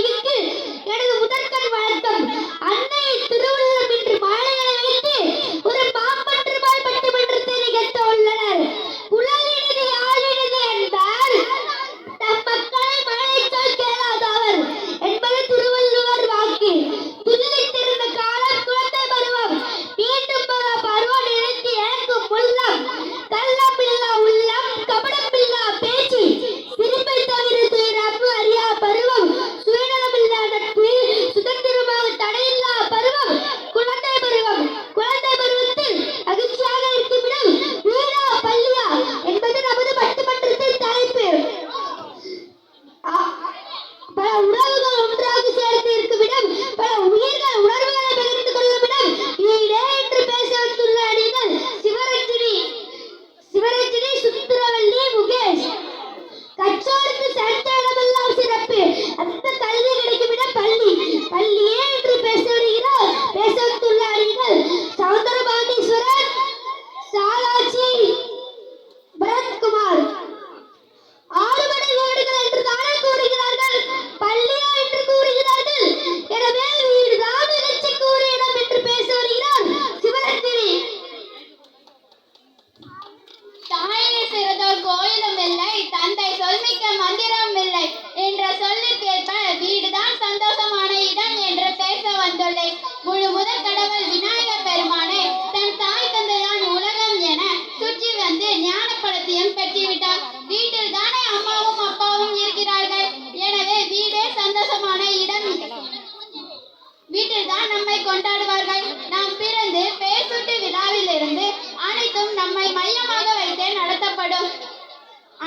கல்விக்கு எனது முதற்கண் வணக்கம். அன்னை திருவள்ளுவர் இன்று மாலைகளை வைத்து ஒரு மாமன்றமாய் பட்டிமன்றத்தை நிகழ்த்த உள்ளனர். குழலினது யாழினது என்பார் தம் மக்களை மழை சொல் கேளாதவர் என்பது திருவள்ளுவர் வாக்கு. துள்ளித் திறந்த காலம் குழந்தை பருவம், மீண்டும் பருவம் நினைத்து ஏங்கும் உள்ளம், கள்ளமில்லா உள்ளம், கபடமில்லா பேச்சு, சிரிப்பை தவிர துயரப்பு அறியா பருவம், சுயநலமில்லா நட்பு, சுதந்திரமாக தடையில்லா பருவம் குழந்தை பருவம். குழந்தை பருவத்தில் மகிழ்ச்சியாக இருக்குமிடம் வீடா பள்ளியா என்பது நமது பட்டிமன்றத்தின் தலைப்பு. பல உறவுகள் ஒன்றாக சேர்ந்து இருக்குமிடம், பல உயிர்கள் உணர்வுகளை பகிர்ந்து கொள்ளுமிடம் வீடே என்று பேச வந்துள்ள அடிகள் சிவரஞ்சனி, சுந்தரவல்லி, முகேஷ். கற்றோருக்கு சென்ற இடமெல்லாம் சிறப்பு, அந்த கல்வி கிடைக்குமிடம் பள்ளி. பள்ளியே என்று பேச வந்துள்ள அடிகள் சௌந்தரபாண்டீஸ்வரன், சாலாட்சி, பரத்குமார். ஆறுபடை வீடுகள் என்று தானே கூறுகிறார்கள், பள்ளியா என்று கூறுகிறார்கள். எனவே வீடுதான் நிகழ்ச்சிக்குரிய இடம் என்று பேச வருகிறார் சிவரஞ்சனி. தாயை சிறந்தோர் கோயிலும் இல்லை, தந்தை சொல்மிக்க மந்திரம் இல்லை என்ற சொல்லுக்கேற்ப வீடுதான் சந்தோஷமான இடம் என்று பேச வந்துள்ளேன். முழு முதற் கடவுள் விநாயகர் பெருமானே தன் தாய் தந்தைதான் உலகம் என சுற்றி வந்து ஞானப்பழத்தையும் பெற்றுவிட்டார். வீட்டில் தானே அம்மாவும் அப்பாவும் இருக்கிறார்கள். எனவே வீடே சந்தோஷமான இடம். வீட்டில் தான் நம்மை கொண்டாடுவார்கள். நாம் பிறந்து பெயர் சுட்டு விழாவில் இருந்து அனைத்தும் நம்மை மையமாக வைத்தே நடத்தப்படும்.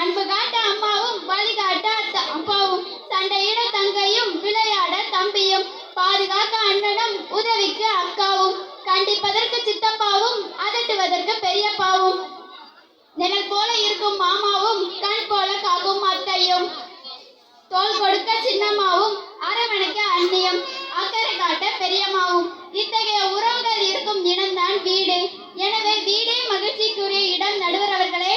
அன்பு காட்ட அம்மாவும், வழிகாட்ட அப்பாவும், சண்டையிட தங்கையும், விளையாட தம்பியும், பாதுகாக்க அண்ணனும், உதவிக்கு அக்காவும், கண்டிப்பதற்கு சித்தப்பாவும், அதட்டுவதற்கு பெரியப்பாவும், நிழல் போல இருக்கும் மாமாவும், கண் போல காக்கும் அத்தையும், தோல் கொடுக்க சின்னம்மாவும், அரவணைக்க அண்ணியும், அக்கறை காட்ட பெரியம்மாவும். இத்தகைய உறவுகள் இருக்கும் இடம்தான் வீடு. எனவே வீடே மகிழ்ச்சிக்குரிய இடம். நடுவர் அவர்களே,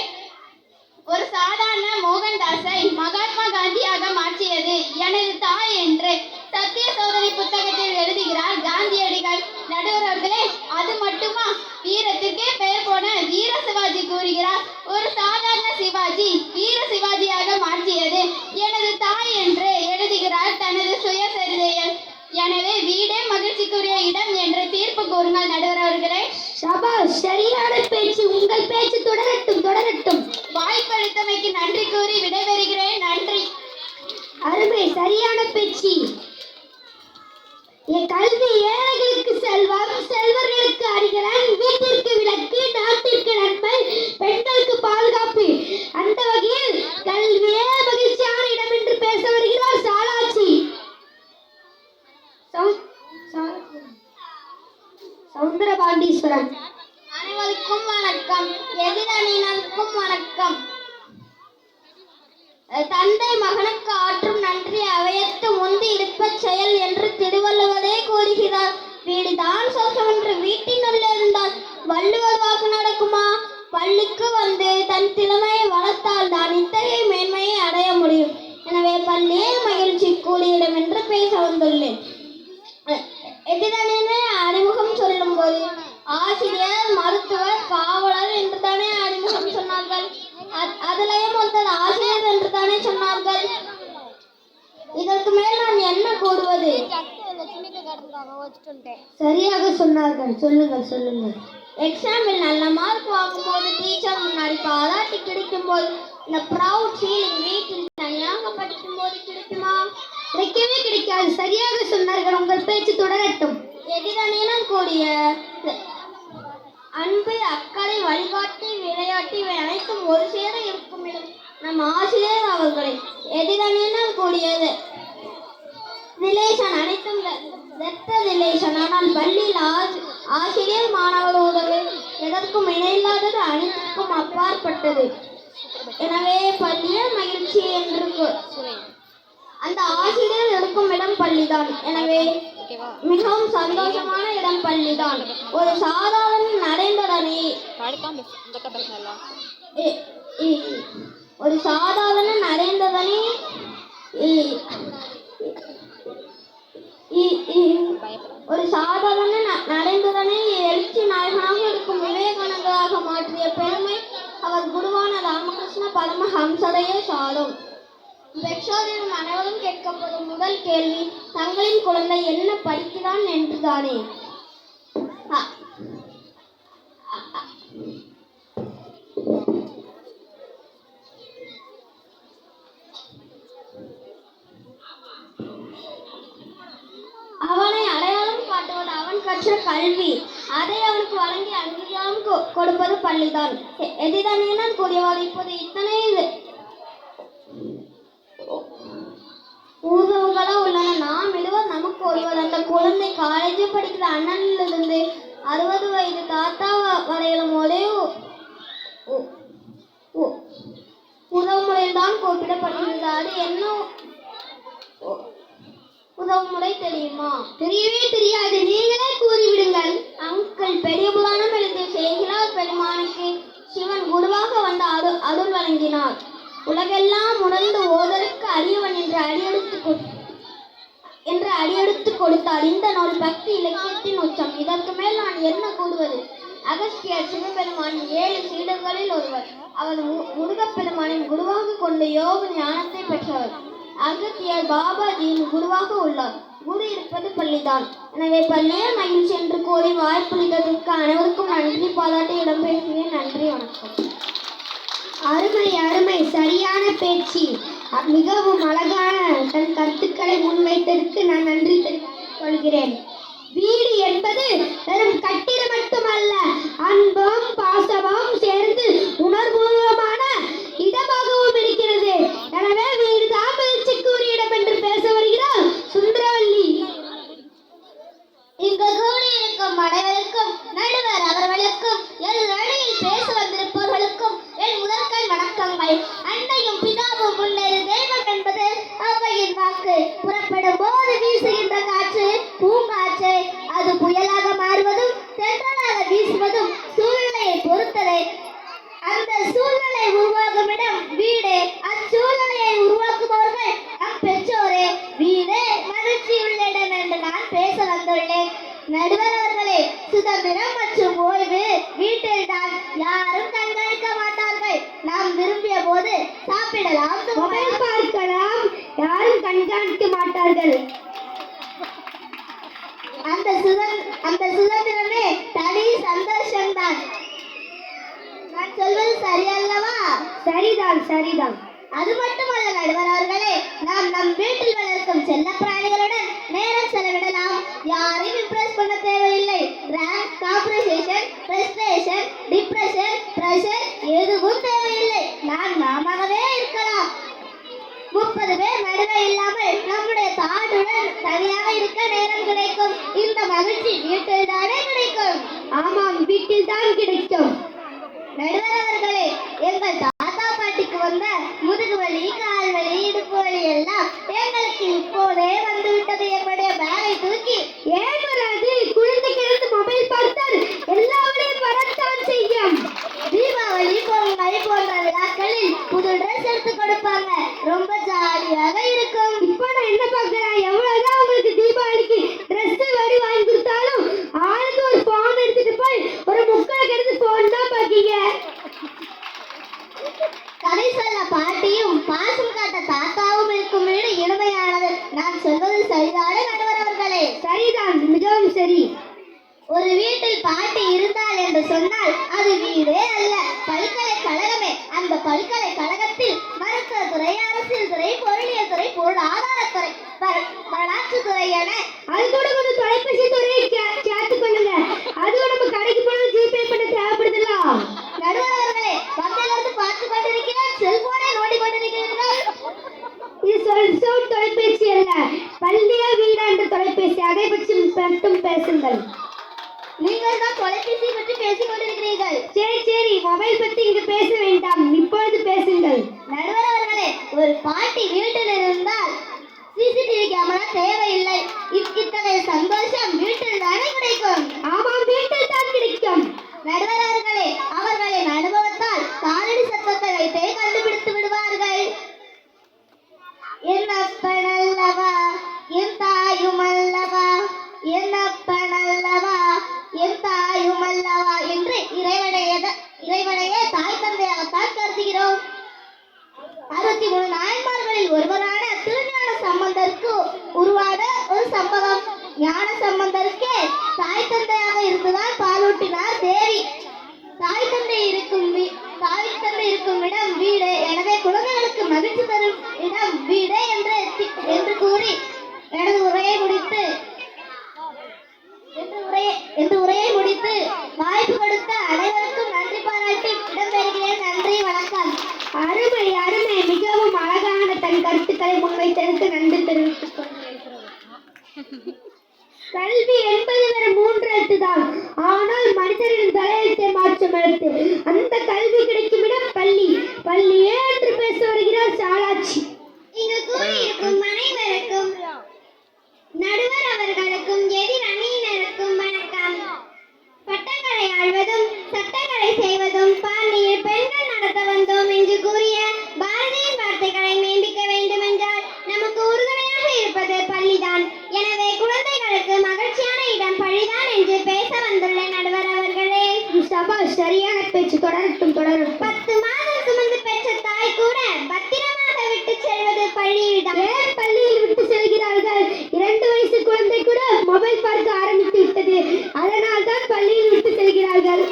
ஒரு சாதாரண மோகன்தாஸை மகாத்மா காந்தியாக மாற்றியது எனது தாய் என்று சத்திய சோதனை புத்தகத்தில் எழுதுகிறார் காந்தியடிகள். நடுவர் அவர்களே, அது மட்டுமா, வீரத்திற்கே பெயர் போன வீர சிவாஜி கூறுகிறார், ஒரு சாதாரண சிவாஜி வீர சிவாஜியாக மாற்றியது எனது தாய் என்று எழுதுகிறார் தனது சுயசரிதையில். எனவே வீடே மகிழ்ச்சிக்குரிய இடம் என்று தீர்ப்பு கூறுங்கள் நடுவர் அவர்களே. சபாஷ், சரியான பேச்சு. உங்கள் பேச்சு தொடரட்டும் தொடரட்டும். வாய்ப்பளித்தமைக்கு நன்றி கூறி விடைபெறுகிறேன். நன்றி. அருமை, சரியான பேச்சு. என் கல்வி ஏழைகளுக்கு செல்வம், செல்வர்களுக்கு அறிகலன், வீட்டிற்கு விளக்கு, நாட்டிற்கு நன்மை, பெண்களுக்கு பாதுகாப்பு. அந்த வகையில் கல்வியே மகிழ்ச்சியான இடம் என்று பேச வருகிறார் சாலாட்சி. சௌந்தரபாண்டீஸ்வரன். அனைவருக்கும் வணக்கம். எதிரணியினருக்கும் வணக்கம். தந்தை மகனுக்கு ஆற்றும் நன்றி அவையத்து முந்தி இருப்பச் செயல் என்று திருவள்ளுவரே கூறுகிறார். வீடுதான் சொர்க்கம் என்று வீட்டினுள்ளே இருந்தால் வள்ளுவர் வாக்கு நடக்குமா? பள்ளிக்கு வந்து தன் திறமையை வளர்த்தால் தான் இத்தகைய மேன்மையை அடைய முடியும். எனவே பள்ளியே மகிழ்ச்சி கூடியிடம் என்று பேச வந்துள்ளேன். எதிரணியினை அறிமுகம் சொல்லும் போது ஆசிரியர், மருத்துவர், காவலர் என்று தானே அறிமுகம் சொன்னார்கள். அதிலேயும் ஒருத்தர் ஆசிரியர் என்று தானே சொன்னார்கள். இதற்கு மேல் நான் என்ன கூறுவது? சரியாக சொன்னார்கள். சொல்லுங்கள் சொல்லுங்கள். எக்ஸாமில் நல்ல மார்க் வாங்கும்போது, டீச்சர் முன்னாடி பாராட்டி கிடைக்கும் போது, இந்த ப்ரவுட் ஃபீலிங் வீட்டில் தனியாக படிக்கும் போது கிடைக்குமா? கிடைக்கவே கிடைக்காது. சரியாக சொன்னார்கள். உங்கள் பேச்சு தொடரட்டும். எதிரணியினம் கூடிய அன்பு, அக்கறை, வழிகாட்டி, விளையாட்டு இவை அனைத்தும் ஒரு சேர இருக்கும் இடம் நம் ஆசிரியர் அவர்களை. எதிரணியினம் கூடியது ரிலேஷன், அனைத்தும் இரத்த ரிலேஷன். ஆனால் பள்ளியில் ஆசிரியர் மாணவர் உறவு எதற்கும் இணையில்லாதது, அனைத்திற்கும் அப்பாற்பட்டது. எனவே பள்ளியே மகிழ்ச்சி என்று அந்த ஆசிரியர் இருக்கும் இடம் பள்ளிதான். எனவே மிகவும் சந்தோஷமான இடம் பள்ளிதான். ஒரு சாதாரண நடைந்ததனை ஒரு சாதாரண நடைமுறையை எழுச்சி நாயகனாக இருக்கும் விவேகானந்தராக மாற்றிய பெருமை அவர் குருவான ராமகிருஷ்ண பரமஹம்சரையே சாரும். பெற்றோரிடம் அனைவரும் கேட்கப்படும் முதல் கேள்வி தங்களின் குழந்தை என்ன படிக்கிறான் என்றுதானே. அவனை அடையாளம் காட்டுவது அவன் கற்ற கல்வி. அதை அவனுக்கு வழங்கி அங்கீகாரம் கொடுப்பது பள்ளிதான். எதிரான கூறியவாறு இப்போது இத்தனை உறவுகளா உள்ளன. நாம் இருவர் நமக்கு ஒருவர். அந்த குழந்தை காலேஜ் படிக்கிற அண்ணனிலிருந்து 60 வயது தாத்தா வரையிலும் ஒரே உறவு முறையில் தான் கூப்பிடப்படுகிறது. அது என்ன உறவு முறை தெரியுமா? தெரியவே தெரியாது, நீங்களே கூறிவிடுங்கள். அங்கிள், பெரிய புராணம் எழுதிய செய்கிறார் பெருமானுக்கு சிவன் குருவாக வந்து அருள் வழங்கினார். உலகெல்லாம் உணர்ந்து ஓதலுக்கு அரியவன் என்று அடியெடுத்து கொடுத்தார். இந்த நூல் பக்தி இலக்கியத்தின் உச்சம். இதற்கு மேல் நான் என்ன கூறுவது? அகஸ்தியர் சிவபெருமானின் 7 சீடர்களில் ஒருவர். அவர் முருகப்பெருமானின் குருவாக கொண்டு யோக ஞானத்தை பெற்றவர். அகத்தியர் பாபாஜியின் குருவாக உள்ளார். குரு இருப்பது பள்ளிதான். எனவே பள்ளியே மகிழ்ச்சி என்று கூறி வாய்ப்பளித்ததற்கு அனைவருக்கும் நன்றி பாராட்டி இடம்பெறுகிறேன். நன்றி, வணக்கம். அருமை அருமை, சரியான பேச்சு. மிகவும் அழகான தன் கருத்துக்களை முன்வைத்ததற்கு நான் நன்றி தெரிவித்துக் கொள்கிறேன். வீடு என்பது வெறும் கட்டிடம் மட்டுமல்ல, அன்பும் பாசமும் சேர்ந்து உணர்வுபூர்வமான இடமாகவும் இருக்கிறது. எனவே வீடுதான் மகிழ்ச்சிக்குரிய இடம் என்று பேச வருகிறார் சுந்தரவல்லி. இங்கு கூடியிருக்கும் அனைவருக்கும், நடுவர் அவர்களுக்கும், என் அணியில் பேச வந்திருப்பவர்களுக்கும் என் முதற்கண் வணக்கங்கள். அன்னையும் பிதாவும் முன்னேறு தெய்வம் என்பது அவ்வையின் வாக்கு. புறப்படும் போது வீசுகின்ற காற்று பூங்காற்று. அது புயலாக மாறுவதும் தென்றலாக வீசுவதும் சூழ்நிலையை பொறுத்ததே. அந்த சூழ்நிலை உருவாகும் இடம் வீடு. அச்சூழ்நிலையை உருவாக்குபவர்கள் நம் பெற்றோரே. வீடே மகிழ்ச்சியுள்ள இடம் என்று நான் பேச வந்துள்ளேன். நடுவர் அவர்களே, சுதந்திரம் மற்றும் ஓய்வு வீட்டில் தான். யாரும் கண்காணிக்க மாட்டார்கள். நாம் விரும்பிய போது சாப்பிடலாம், பார்க்கலாம், யாரும் கண்காணிக்க மாட்டார்கள். அந்த சுதந்திரமே தனி சந்தோஷம்தான். நான் சொல்வது சரியல்லவா? சரிதான், சரிதான். அது மட்டுமல்ல நடுவர் அவர்களே, நாம் நம் வீட்டில் வளர்க்கும் செல்ல பிராணிகளுடன் நேரம் செலவிடலாம். யாரையும் இம்ப்ரெஸ் பண்ண தேவையில்லை. ரேங்க், காம்படிஷன், பிரஸ்டேஷன், டிப்ரெஷன், பிரஷர் எதுவும் தேவையில்லை. நாமாகவே இருக்கலாம். 30 பேர் நடுவே இல்லாமல் நம்முடைய தாடுடன் தனியாக இருக்க நேரம் கிடைக்கும். இந்த மகிழ்ச்சி வீட்டில் தானே கிடைக்கும். ஆமாம், வீட்டில் தான் கிடைக்கும். நடுவர் அவர்களே, எங்கள் தாத்தா பாட்டிக்கு வந்த முதுகு வலி, கால் வலி, இடுப்பு வலி எல்லாம் எங்களுக்கு இப்போதே வந்துவிட்டது. எங்களுடைய பேகை தூக்கி ஏன் வராது? குழந்தை கிடந்து மொபைல் பார்த்தால் எல்லா வழியும் வரத்தான் செய்யும். தீபாவளி, பொங்கல் போன்ற விழாக்களில் புது ட்ரெஸ் எடுத்து கொடுப்பாங்க. ரொம்ப ஜாலியாக இருக்கும். இப்போ நான் என்ன பார்க்கிறேன், எவ்வளவுதான் உங்களுக்கு தீபாவளிக்கு ட்ரெஸ் வரி வாங்கி கொடுத்தாலும் ஆளுக்கு ஒரு போன் எடுத்துட்டு போய் ஒரு முக்கலை கிடந்து போன் தான் பாக்கீங்க. கதை சொல்ல பாட்டியும் பாசம் காட்ட தாத்தாவும் இருக்கும் வீடு இனிமையானது. நான் சொல்வது சரிதானே நடுவர் அவர்களே? சரிதான், மிகவும் சரி. ஒரு வீட்டில் பாட்டி இருந்தால் என்று சொன்னால் அது வீடே அல்ல, பல்கலைக்கழகமே. அந்த பல்கலைக்கழகத்தில் மருத்துவத்துறை, அரசியல் துறை, பொருளியல் துறை, பொருளாதாரத்துறை, வரலாற்றுத்துறை என அது கூட கொஞ்சம் தொலைபேசி துறையை சேர்த்து கொள்ளுங்க. அதுவும் நம்ம கடைக்கு போனது ஜிபே பண்ண தேவைப்படுதுல்ல. நடுவர் அவர்களே, வந்திலிருந்து பார்த்து கொண்டிருக்கிறேன், செல்போனை நோண்டி கொண்டிருக்கிறீர்கள். இது தொலைபேசி அல்ல, பள்ளியா வீடா என்ற தொலைபேசி. அதை பற்றி மட்டும் பேசுங்கள். நீங்கள் தான் தொலைபேசி பற்றி பேசிக் கொண்டிருக்கிறீர்கள். சரி சரி, மொபைல் பற்றி இங்கு பேச வேண்டாம், இப்பொழுது பேசுங்கள். நடுவர் அவர்களே, ஒரு பாட்டி வீட்டில் இருந்தால் சிசிடிவி கேமரா தேவையில்லை. இத்தகைய சந்தோஷம் வீட்டில் தானே கிடைக்கும். ஆமாம், வீட்டில் தான் கிடைக்கும். நடுவர் அவர்களே, அவர்களின் அனுபவத்தால் காலடி சத்தத்தை வைத்தே கண்டுபிடித்து விடுவார்கள். என் அப்பன் அல்லவா, என் தாயும் அல்லவா, கல்வி என்பது வெறும் 3 எழுத்து தான். ஆனால் மனிதரின் தலையெழுத்தை மாற்றும் எழுத்து. அந்த கல்வி கிடைக்கும் இடம் பள்ளி. பள்ளியே என்று பேச வருகிறார் சாலாட்சி. இங்கு கூறியிருக்கும் அனைவருக்கும் நடுவர் அவர்களுக்கும் எதிர் அணியினருக்கும் வணக்கம். பட்டங்களை ஆழ்வதும் சட்டங்களை செய்வதும் பாண்டியில் பெண்கள் நடத்த வந்தோம் என்று கூறிய பாரதியின் வார்த்தைகளை மேம்பிக்க வேண்டுமென்றால் நமக்கு உறுதுணையாக இருப்பது பள்ளிதான். எனவே குழந்தைகளுக்கு மகிழ்ச்சியான இடம் பள்ளிதான் என்று பேச வந்துள்ள நடுவர் அவர்களே. சபா சரியான பேச்சு. தொடரட்டும் தொடரும். 10 மாதம் சுமந்து பெற்ற தாய் கூட பத்திரமாக விட்டு செல்வது பள்ளியில்தான். ஏன் பள்ளியில் விட்டு செல்கிறார்கள்? 2 வயசு குழந்தை கூட மொபைல் பார்க்க ஆரம்பித்து விட்டது. அதனால் தான் பள்ளியில் விட்டு செல்கிறார்கள்.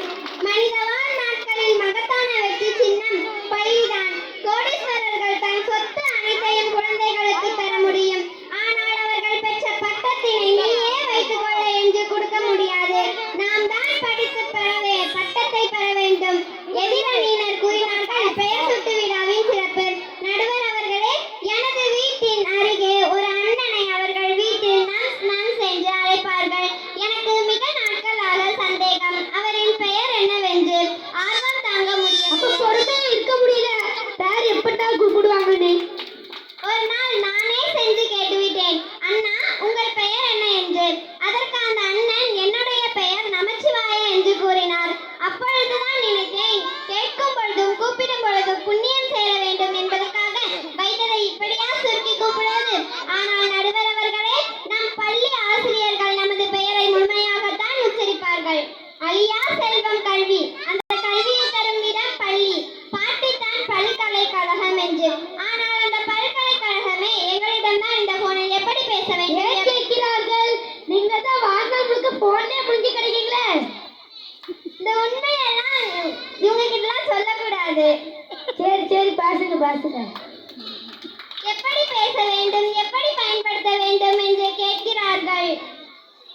மனித வாழ் நாட்களில் மகத்தான வெற்றி சின்னம் பள்ளிதான். கோடீஸ்வரர்கள் தன் சொத்து அனைத்தையும் குழந்தைகளுக்கு தர முடியும். ஆனால் அவர்கள் பெற்ற பட்டத்தினை நீயே வைத்துக் கொள்ள என்று கொடுக்க முடியாது. நாம் தான் படித்து பட்டத்தை பெற வேண்டும். எதிரணியினர் கூறினார்கள் பெயர் சுட்டு விழாவின் சிறப்பு. நடுவர் அவர்களே, எனது வீட்டின் அருகே ஒரு அண்ணனை அவர்கள் வீட்டில் நன்ஸ் என்று அழைப்பார்கள். எனக்கு மிக நாட்களாக சந்தேகம் அவரின் பெயர் என்னவென்று. ஆர்வம் தாங்க அப்ப முடியவில்லை. பொறுமையா இருக்க முடியல. பேர் எப்பட்டா கூப்பிடுவாங்கன்னு. ஒரு நாள் நானே சென்று கேட்டுவிட்டேன், அண்ணா உங்கள் பெயர் என்ன என்று. அதற்கு அந்த அண்ணன் என்னுடைய பெயர் நமச்சிவாய என்று கூறினார். அப்பொழுதுதான் நினைத்தேன், கேட்கும் பொழுதும் கூப்பிடும் பொழுதும் புண்ணியம் சேர வேண்டும் என்பதற்காக வைத்ததை இப்படியா சுருக்கி கூப்பிடுவது. ஆனால் நடுவர் அவர்களே, நம் பள்ளி ஆசிரியர்கள் நமது பெயரை முழுமையாகத்தான் உச்சரிப்பார்கள். அழியா செல்வம் கல்வி. அந்த கல்வியை தரும் இடம் பள்ளி. பாட்டித்தான் பல்கலைக்கழகம் என்று. ஆனால் அந்த பல்கலைக்கழகமே எங்களிடம் தான் இந்த போனில் எப்படி பேச ஏன் வேண்டும்? கேட்கிறார்கள்? நீங்க தான் வாழ்நாள் முழுக்க போன்லயே முடிஞ்சு கிடைக்கீங்களே. இந்த உண்மையெல்லாம் இவங்க கிட்டலாம் சொல்லக்கூடாது. சரி சரி பேசுங்க பேசுங்க. எப்படி பேச வேண்டும், எப்படி பயன்படுத்த வேண்டும் என்று கேட்கிறார்கள்.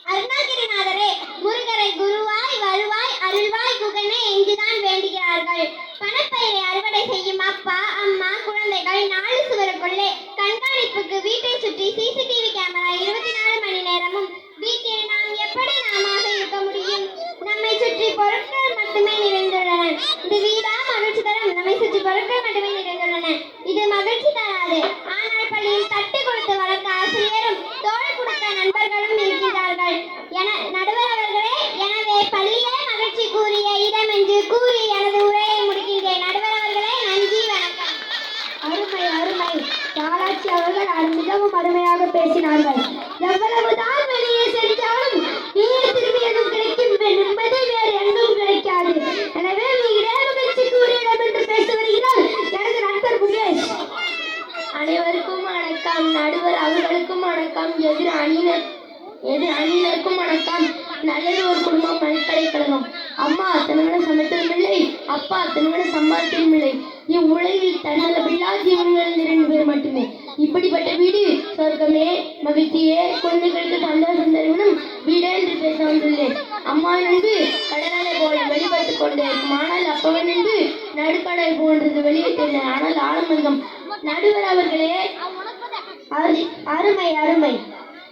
அருணாகிரிநாதரே, முருகரை குருவாய் வருவாய் அருள்வாய் குகனே என்றுதான் வேண்டுகிறார்கள். பணப்பயிரை அறுவடை செய்யும் அப்பா அம்மா குழந்தைகள் 4 சுவருக்குள்ளே கண்காணிப்புக்கு வீட்டை சுற்றி சிசிடிவி கேமரா 24 மணி நேரமும். வீட்டில் நாம் எப்படி நாமாக இருக்க முடியும்? நம்மை சுற்றி பொருட்கள் மட்டுமே நிறைந்துள்ளன. இது வீடா மகிழ்ச்சி தரும்? நம்மை சுற்றி பொருட்கள் மட்டுமே நிறைந்துள்ளன. இது மகிழ்ச்சி தராது. ஆனால் பள்ளியில் தட்டு கொடுத்து வளர்க்க ஆசிரியரும் தோள் கொடுக்க நண்பர்களும் இருக்கின்றார்கள். நடுவர் அவர்களே, எனவே பள்ளியே மகிழ்ச்சி கூறிய இடம் என்று கூறி எனது உரையை முடிக்கின்றேன். நடுவர் அவர்களே, நன்றி, வணக்கம். அருமை அருமை. சாலாட்சி அவர்கள் மிகவும் அருமையாக பேசினார்கள். எவ்வளவுதான் வெளியே சென்றாலும் நீர் திரும்பியதும் கிடைக்கும் நிம்மதி வேறு எங்கும் கிடைக்காது. எனவே நீரே மகிழ்ச்சி கூறிய இடம் என்று பேச வருகிறார் எனது நண்பர் முகேஷ். அனைவருக்கும் வணக்கம். நடுவர் அவர்களுக்கும் வணக்கம். எதிர் அணியினருக்கும் வணக்கம். நல்லது ஒரு குடும்பம் பல்கலைக்கழகம். அம்மா அத்தனவன சமைத்ததும் இல்லை, அப்பா அத்தனவன சம்பாதித்ததும் இல்லை. இவ்வுலகில் தன்னலமில்லா ஜீவன்கள் 2 பேர் மட்டுமே. இப்படிப்பட்ட வீடு சொர்க்கமே, மகிழ்ச்சியே, குழந்தைகளுக்கு சந்தோஷம் தருவனும் வீடே என்று பேச வந்துள்ளேன். அம்மாவின் அன்பு கடலை போல வெளிப்பட்டுக் கொண்டே இருக்கும். ஆனால் அப்பாவின் அன்பு நடுக்கடல் போன்றது, வெளியே தெரியல. ஆனால் ஆழம் அதிகம். நடுவர் அவர்களே, அருமை அருமை.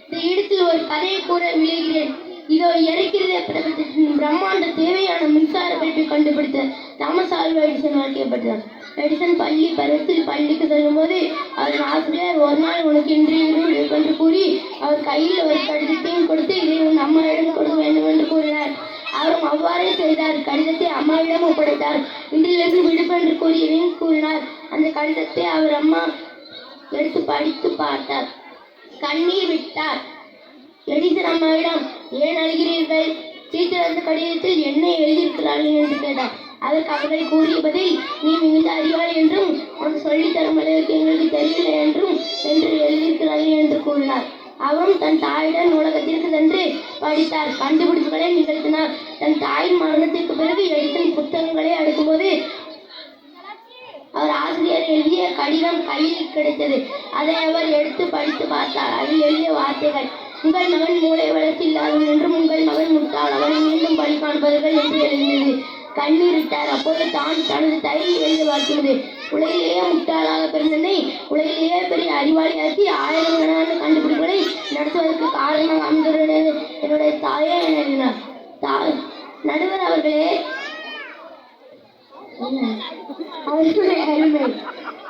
இந்த இடத்தில் ஒரு கதையை கூற விளைகிறேன். இதோ இருக்கிறதே பிரபஞ்சத்தின் பிரம்மாண்ட தேவையான மின்சார பல்பை கண்டுபிடித்த தாமஸ் ஆல்வா எடிசன் வாழ்க்கைப்பட்டார். எடிசன் பள்ளி பருவத்தில் பள்ளிக்கு செல்லும் போது அவரின் ஆசிரியர் ஒரு நாள் உனக்கு இன்றைய என்று கூறி அவர் கையில் ஒரு கடிதத்தையும் கொடுத்து இதை உன் அம்மாவிடம் கொடுக்க வேண்டும் என்று கூறினார். அவரும் அவ்வாறே செய்தார். கடிதத்தை அம்மாவிடம் ஒப்படைத்தார். இன்றிலிருந்து விடுப்பு என்று கூறினார். அந்த கடிதத்தை அவர் அம்மா எடுத்து படித்து பார்த்தார். கண்ணீர் விட்டார். எடிசன் அம்மாவிடம், ஏன் அழுகிறீர்கள்? டீச்சர் அந்த கடிதத்தில் என்ன எழுதியிருக்கிறார்கள் என்று கேட்டார். அதற்கு அவர்கள் கூறிய பதில், நீ மிகுந்த அறிவாளி என்றும் உனக்கு சொல்லித் தரும் அளவுக்கு எங்களுக்கு தெரியவில்லை என்றும் என்று எழுதியிருக்கிறார்கள் என்று கூறினார். அவரும் தன் தாயுடன் நூலகத்திற்கு சென்று படித்தார். கண்டுபிடிப்புகளை நிகழ்த்தினார். தன் தாயின் மரணத்திற்கு பிறகு எடிசன் புத்தகங்களை அடுக்கும்போது அவர் ஆசிரியர் எழுதிய கடிதம் கையில் கிடைத்தது. அதை அவர் எடுத்து படித்து பார்த்தார். அதில் எழுதிய வார்த்தைகள், உங்கள் மகன் மூளை வளர்ச்சி இல்லாதவன் என்றும் உங்கள் மகன் முட்டாள், அவனை மீண்டும் பழி காண்பார்கள் என்று எழுதியது. கண்ணீரிட்டார். அப்போது தான் தனது தைரியம் எழுத பார்க்கிறது. உலகிலேயே முட்டாளாக பிறந்தனை உலகிலேயே பெரிய அறிவாளியாக்கி 1000 கணக்கான கண்டுபிடிப்புகளை நடத்த அழைப்பதற்கு காரணம் அமைந்துள்ளது என்னுடைய தாயே என நடுவர் அவர்களே, அவர்களுடைய அருமை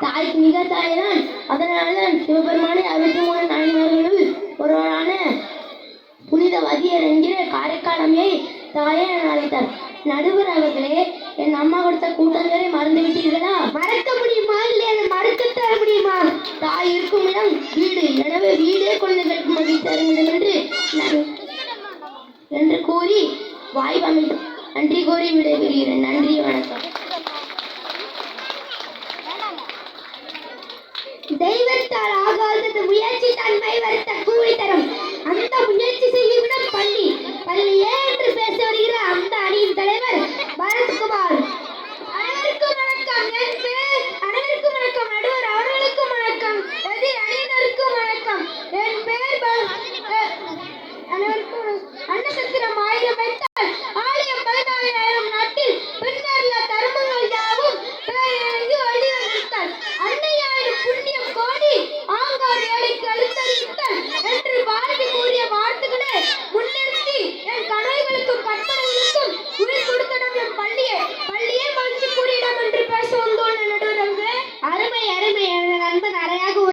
தாய்க்கு மிக தாய்தான். அதனால்தான் சிவபெருமானை 63 நாயன்மார்களுள் ஒருவரான புனித வதியர் என்கிற காரைக்காலமையை தாயே என அழைத்தார். நடுவர் அவர்களே, என் அம்மா கொடுத்த கூட்டங்களை மறந்து விட்டீர்களா? மறக்க முடியுமா இல்லை அதை மறுத்து தர முடியுமா? தாய் இருக்கும் இடம் வீடு, எனவே வீடே குழந்தைகளுக்கு மகிழ்ச்சி தரும் இடம் என்று கூறி வாய்ப்பு அமைத்து நன்றி கூறி விடைபெறுகிறேன். நன்றி, வணக்கம்.